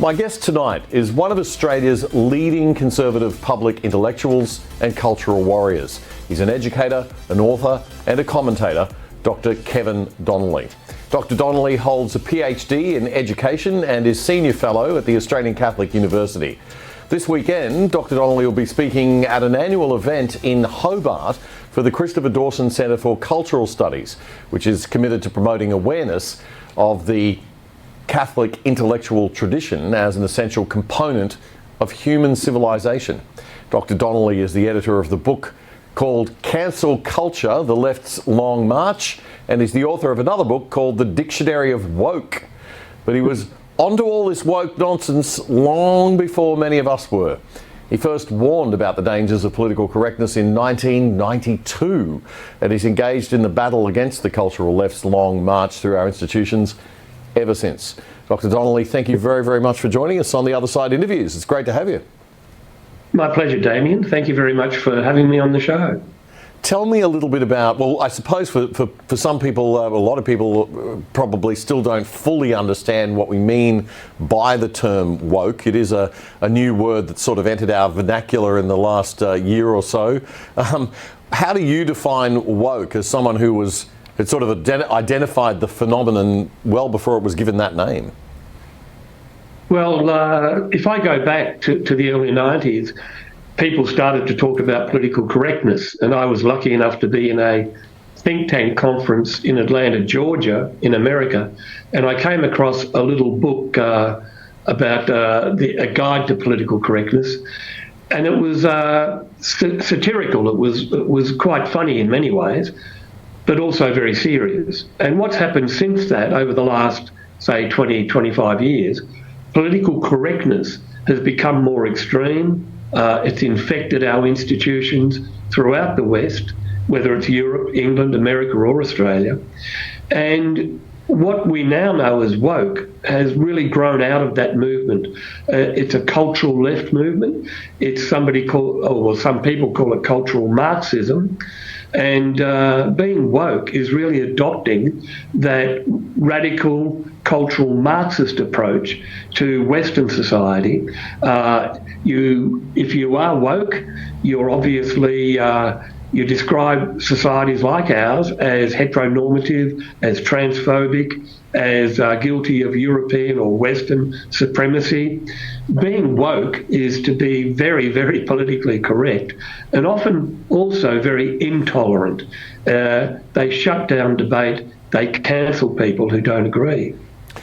My guest tonight is one of Australia's leading conservative public intellectuals and cultural warriors. He's an educator, an author and a commentator, Dr. Kevin Donnelly. Dr. Donnelly holds a PhD in education and is Senior Fellow at the Australian Catholic University. This weekend, Dr. Donnelly will be speaking at an annual event in Hobart for the Christopher Dawson Centre for Cultural Studies, which is committed to promoting awareness of the Catholic intellectual tradition as an essential component of human civilization. Dr. Donnelly is the editor of the book called Cancel Culture, The Left's Long March, and is the author of another book called The Dictionary of Woke. But he was onto all this woke nonsense long before many of us were. He first warned about the dangers of political correctness in 1992, and he's engaged in the battle against the cultural left's long march through our institutions ever since. Dr. Donnelly, thank you very, very much for joining us on The Other Side Interviews. It's great to have you. My pleasure, Damien. Thank you very much for having me on the show. Tell me a little bit about, well, I suppose for some people, a lot of people probably still don't fully understand what we mean by the term woke. It is a new word that sort of entered our vernacular in the last year or so. How do you define woke as someone who had sort of identified the phenomenon well before it was given that name? Well, if I go back to the early 90s, people started to talk about political correctness, and I was lucky enough to be in a think tank conference in Atlanta, Georgia, in America, and I came across a little book about a guide to political correctness, and it was satirical. It was quite funny in many ways, but also very serious. And what's happened since that, over the last, say, 20, 25 years, political correctness has become more extreme. It's infected our institutions throughout the West, whether it's Europe, England, America, or Australia. And what we now know as woke has really grown out of that movement. It's a cultural left movement. It's some people call it cultural Marxism. And being woke is really adopting that radical cultural Marxist approach to Western society. If you are woke, you're obviously you describe societies like ours as heteronormative, as transphobic, as guilty of European or Western supremacy. Being woke is to be very, very politically correct and often also very intolerant. They shut down debate. They cancel people who don't agree.